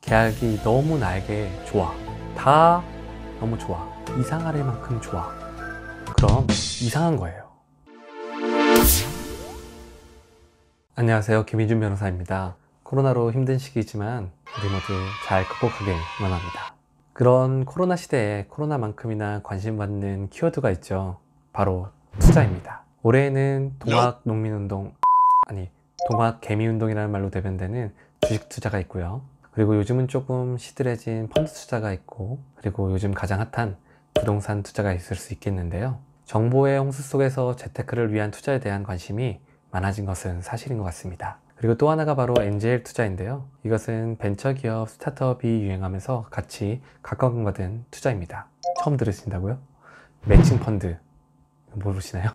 계약이 너무 나에게 좋아. 다 너무 좋아. 이상할 만큼 좋아. 그럼 이상한 거예요. 안녕하세요. 김희준 변호사입니다. 코로나로 힘든 시기이지만 우리 모두 잘 극복하길 원합니다. 그런 코로나 시대에 코로나만큼이나 관심받는 키워드가 있죠. 바로 투자입니다. 올해에는 동학개미운동이라는 말로 대변되는 주식 투자가 있고요. 그리고 요즘은 조금 시들해진 펀드 투자가 있고, 그리고 요즘 가장 핫한 부동산 투자가 있을 수 있겠는데요. 정보의 홍수 속에서 재테크를 위한 투자에 대한 관심이 많아진 것은 사실인 것 같습니다. 그리고 또 하나가 바로 엔젤 투자인데요. 이것은 벤처기업 스타트업이 유행하면서 같이 각광받은 투자입니다. 처음 들으신다고요? 매칭 펀드 모르시나요?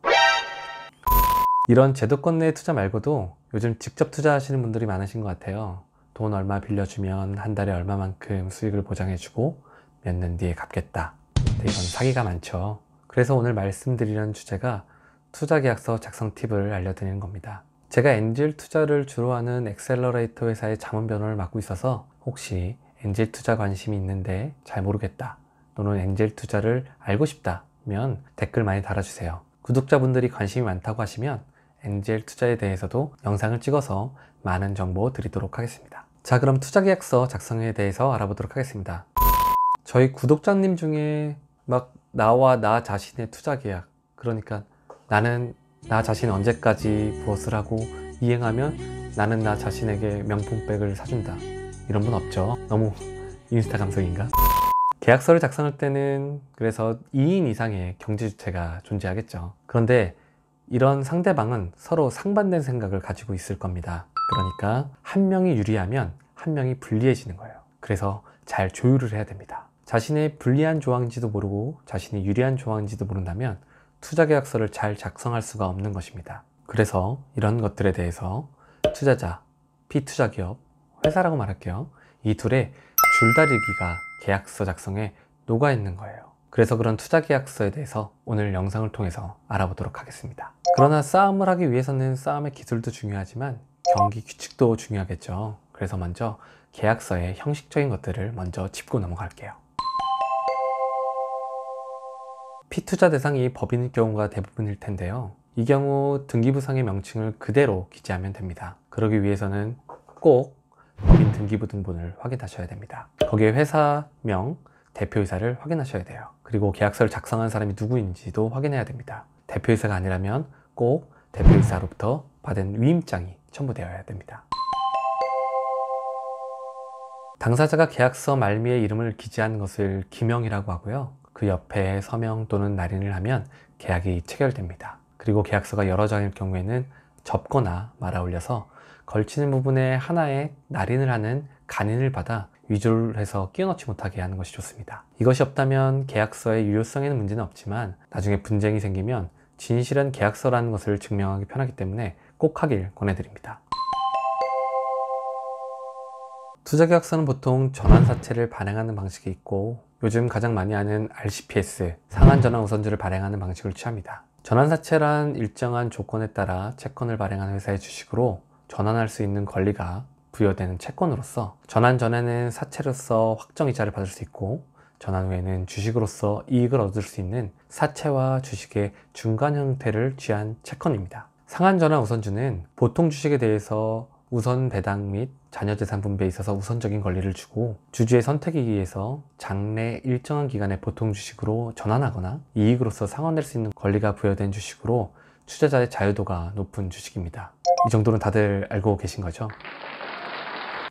이런 제도권 내 투자 말고도 요즘 직접 투자하시는 분들이 많으신 것 같아요. 돈 얼마 빌려주면 한 달에 얼마만큼 수익을 보장해주고 몇 년 뒤에 갚겠다. 근데 이건 사기가 많죠. 그래서 오늘 말씀드리는 주제가 투자계약서 작성 팁을 알려드리는 겁니다. 제가 엔젤 투자를 주로 하는 엑셀러레이터 회사의 자문변호를 맡고 있어서 혹시 엔젤 투자 관심이 있는데 잘 모르겠다, 또는 엔젤 투자를 알고 싶다면 댓글 많이 달아주세요. 구독자분들이 관심이 많다고 하시면 엔젤 투자에 대해서도 영상을 찍어서 많은 정보 드리도록 하겠습니다. 자, 그럼 투자계약서 작성에 대해서 알아보도록 하겠습니다. 저희 구독자님 중에 막 나와 나 자신의 투자계약, 그러니까 나는 나 자신 언제까지 무엇을 하고 이행하면 나는 나 자신에게 명품백을 사준다, 이런 분 없죠? 너무 인스타 감성인가? 계약서를 작성할 때는 그래서 2인 이상의 경제주체가 존재하겠죠. 그런데 이런 상대방은 서로 상반된 생각을 가지고 있을 겁니다. 그러니까 한 명이 유리하면 한 명이 불리해지는 거예요. 그래서 잘 조율을 해야 됩니다. 자신의 불리한 조항인지도 모르고 자신이 유리한 조항인지도 모른다면 투자계약서를 잘 작성할 수가 없는 것입니다. 그래서 이런 것들에 대해서 투자자, 피투자기업, 회사라고 말할게요. 이 둘의 줄다리기가 계약서 작성에 녹아있는 거예요. 그래서 그런 투자계약서에 대해서 오늘 영상을 통해서 알아보도록 하겠습니다. 그러나 싸움을 하기 위해서는 싸움의 기술도 중요하지만 경기 규칙도 중요하겠죠. 그래서 먼저 계약서의 형식적인 것들을 먼저 짚고 넘어갈게요. 피투자 대상이 법인일 경우가 대부분일 텐데요. 이 경우 등기부상의 명칭을 그대로 기재하면 됩니다. 그러기 위해서는 꼭 법인 등기부 등본을 확인하셔야 됩니다. 거기에 회사명, 대표이사를 확인하셔야 돼요. 그리고 계약서를 작성한 사람이 누구인지도 확인해야 됩니다. 대표이사가 아니라면 꼭 대표이사로부터 받은 위임장이 첨부되어야 됩니다. 당사자가 계약서 말미에 이름을 기재한 것을 기명이라고 하고요. 그 옆에 서명 또는 날인을 하면 계약이 체결됩니다. 그리고 계약서가 여러 장일 경우에는 접거나 말아 올려서 걸치는 부분에 하나에 날인을 하는 간인을 받아 위조를 해서 끼워 넣지 못하게 하는 것이 좋습니다. 이것이 없다면 계약서의 유효성에는 문제는 없지만 나중에 분쟁이 생기면 진실한 계약서라는 것을 증명하기 편하기 때문에 꼭 하길 권해드립니다. 투자계약서는 보통 전환사채를 발행하는 방식이 있고, 요즘 가장 많이 하는 RCPS, 상한전환우선주를 발행하는 방식을 취합니다. 전환사채란 일정한 조건에 따라 채권을 발행하는 회사의 주식으로 전환할 수 있는 권리가 부여되는 채권으로서, 전환 전에는 사채로서 확정이자를 받을 수 있고, 전환 후에는 주식으로서 이익을 얻을 수 있는 사채와 주식의 중간 형태를 취한 채권입니다. 상한전환 우선주는 보통 주식에 대해서 우선 배당 및 자녀재산 분배에 있어서 우선적인 권리를 주고, 주주의 선택에 의해서 장래 일정한 기간에 보통 주식으로 전환하거나 이익으로서 상환될 수 있는 권리가 부여된 주식으로 투자자의 자유도가 높은 주식입니다. 이 정도는 다들 알고 계신 거죠?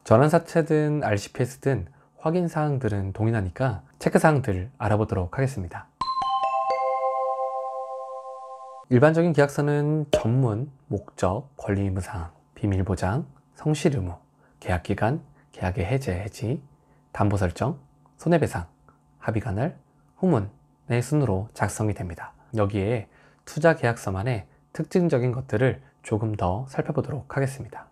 전환사채든 RCPS든 확인사항들은 동일하니까 체크사항들 알아보도록 하겠습니다. 일반적인 계약서는 전문, 목적, 권리의무사항, 비밀보장, 성실의무, 계약기간, 계약의 해지, 담보설정, 손해배상, 합의관할, 후문의 순으로 작성이 됩니다. 여기에 투자계약서만의 특징적인 것들을 조금 더 살펴보도록 하겠습니다.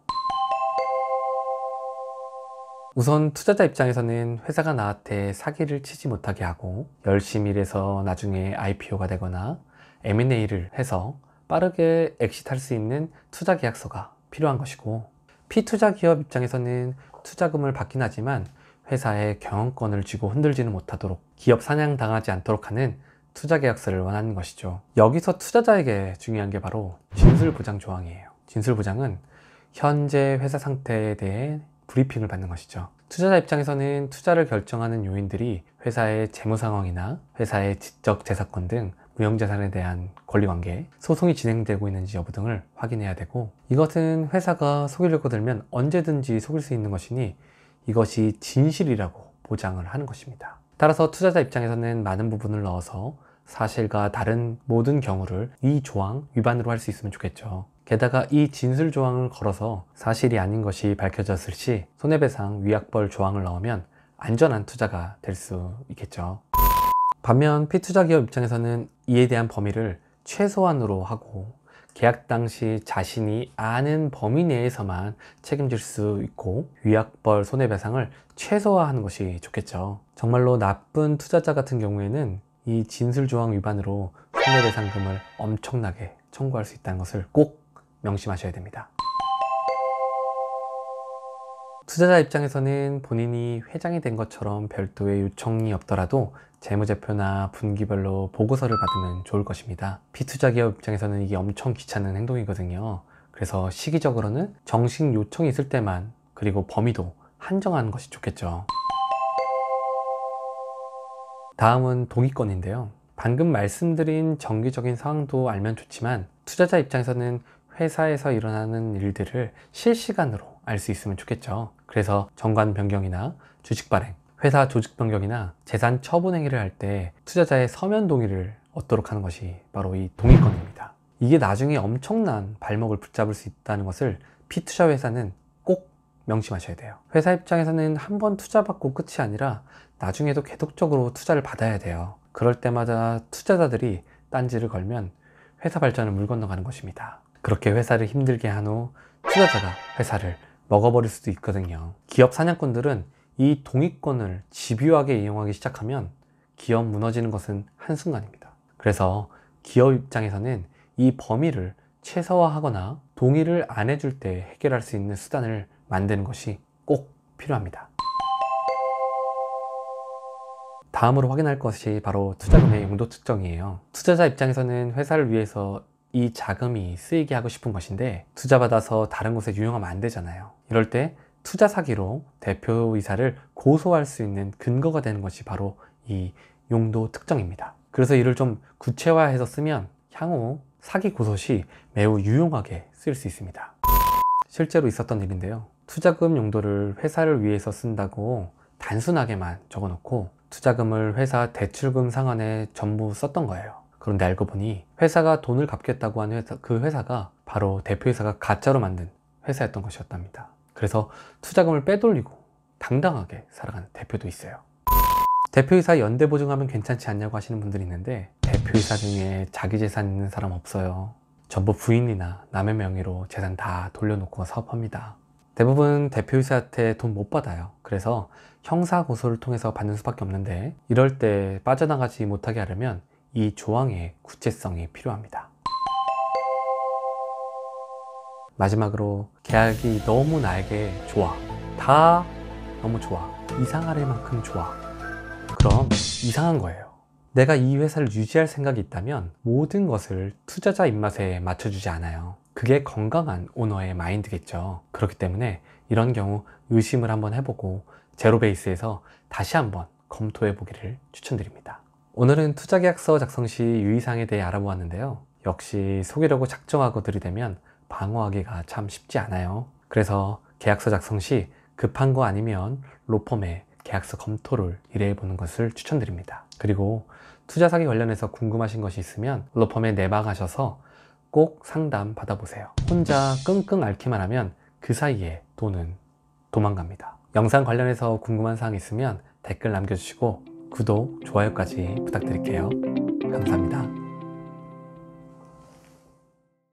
우선 투자자 입장에서는 회사가 나한테 사기를 치지 못하게 하고 열심히 일해서 나중에 IPO가 되거나 M&A를 해서 빠르게 엑시트할 수 있는 투자계약서가 필요한 것이고, 피투자 기업 입장에서는 투자금을 받긴 하지만 회사의 경영권을 쥐고 흔들지는 못하도록 기업 사냥당하지 않도록 하는 투자 계약서를 원하는 것이죠. 여기서 투자자에게 중요한 게 바로 진술보장 조항이에요. 진술보장은 현재 회사 상태에 대해 브리핑을 받는 것이죠. 투자자 입장에서는 투자를 결정하는 요인들이 회사의 재무 상황이나 회사의 지적 재산권 등 무형자산에 대한 권리관계, 소송이 진행되고 있는지 여부 등을 확인해야 되고, 이것은 회사가 속이려고 들면 언제든지 속일 수 있는 것이니 이것이 진실이라고 보장을 하는 것입니다. 따라서 투자자 입장에서는 많은 부분을 넣어서 사실과 다른 모든 경우를 이 조항 위반으로 할 수 있으면 좋겠죠. 게다가 이 진술 조항을 걸어서 사실이 아닌 것이 밝혀졌을 시 손해배상 위약벌 조항을 넣으면 안전한 투자가 될 수 있겠죠. 반면 피투자 기업 입장에서는 이에 대한 범위를 최소한으로 하고 계약 당시 자신이 아는 범위 내에서만 책임질 수 있고 위약벌 손해배상을 최소화하는 것이 좋겠죠. 정말로 나쁜 투자자 같은 경우에는 이 진술조항 위반으로 손해배상금을 엄청나게 청구할 수 있다는 것을 꼭 명심하셔야 됩니다. 투자자 입장에서는 본인이 회장이 된 것처럼 별도의 요청이 없더라도 재무제표나 분기별로 보고서를 받으면 좋을 것입니다. 피투자 기업 입장에서는 이게 엄청 귀찮은 행동이거든요. 그래서 시기적으로는 정식 요청이 있을 때만, 그리고 범위도 한정하는 것이 좋겠죠. 다음은 동의권인데요. 방금 말씀드린 정기적인 상황도 알면 좋지만 투자자 입장에서는 회사에서 일어나는 일들을 실시간으로 알 수 있으면 좋겠죠. 그래서 정관 변경이나 주식 발행, 회사 조직 변경이나 재산 처분 행위를 할 때 투자자의 서면 동의를 얻도록 하는 것이 바로 이 동의권입니다. 이게 나중에 엄청난 발목을 붙잡을 수 있다는 것을 피투자 회사는 꼭 명심하셔야 돼요. 회사 입장에서는 한 번 투자받고 끝이 아니라 나중에도 계속적으로 투자를 받아야 돼요. 그럴 때마다 투자자들이 딴지를 걸면 회사 발전을 물 건너가는 것입니다. 그렇게 회사를 힘들게 한 후 투자자가 회사를 먹어버릴 수도 있거든요. 기업 사냥꾼들은 이 동의권을 집요하게 이용하기 시작하면 기업 무너지는 것은 한순간입니다. 그래서 기업 입장에서는 이 범위를 최소화하거나 동의를 안 해줄 때 해결할 수 있는 수단을 만드는 것이 꼭 필요합니다. 다음으로 확인할 것이 바로 투자금의 용도 특정이에요. 투자자 입장에서는 회사를 위해서 이 자금이 쓰이게 하고 싶은 것인데 투자받아서 다른 곳에 유용하면 안 되잖아요. 이럴 때 투자 사기로 대표이사를 고소할 수 있는 근거가 되는 것이 바로 이 용도 특정입니다. 그래서 이를 좀 구체화해서 쓰면 향후 사기 고소 시 매우 유용하게 쓰일 수 있습니다. 실제로 있었던 일인데요. 투자금 용도를 회사를 위해서 쓴다고 단순하게만 적어놓고 투자금을 회사 대출금 상환에 전부 썼던 거예요. 그런데 알고 보니 회사가 돈을 갚겠다고 한 그 회사가 바로 대표이사가 가짜로 만든 회사였던 것이었답니다. 그래서 투자금을 빼돌리고 당당하게 살아가는 대표도 있어요. 대표이사 연대 보증하면 괜찮지 않냐고 하시는 분들이 있는데 대표이사 중에 자기 재산 있는 사람 없어요. 전부 부인이나 남의 명의로 재산 다 돌려놓고 사업합니다. 대부분 대표이사한테 돈 못 받아요. 그래서 형사고소를 통해서 받는 수밖에 없는데 이럴 때 빠져나가지 못하게 하려면 이 조항의 구체성이 필요합니다. 마지막으로 계약이 너무 나에게 좋아, 다 너무 좋아, 이상할 만큼 좋아. 그럼 이상한 거예요. 내가 이 회사를 유지할 생각이 있다면 모든 것을 투자자 입맛에 맞춰주지 않아요. 그게 건강한 오너의 마인드겠죠. 그렇기 때문에 이런 경우 의심을 한번 해보고 제로 베이스에서 다시 한번 검토해 보기를 추천드립니다. 오늘은 투자계약서 작성 시 유의사항에 대해 알아보았는데요. 역시 속이려고 작정하고 들이대면 방어하기가 참 쉽지 않아요. 그래서 계약서 작성 시 급한 거 아니면 로펌에 계약서 검토를 의뢰해 보는 것을 추천드립니다. 그리고 투자 사기 관련해서 궁금하신 것이 있으면 로펌에 내방하셔서 꼭 상담 받아보세요. 혼자 끙끙 앓기만 하면 그 사이에 돈은 도망갑니다. 영상 관련해서 궁금한 사항 있으면 댓글 남겨주시고 구독, 좋아요까지 부탁드릴게요. 감사합니다.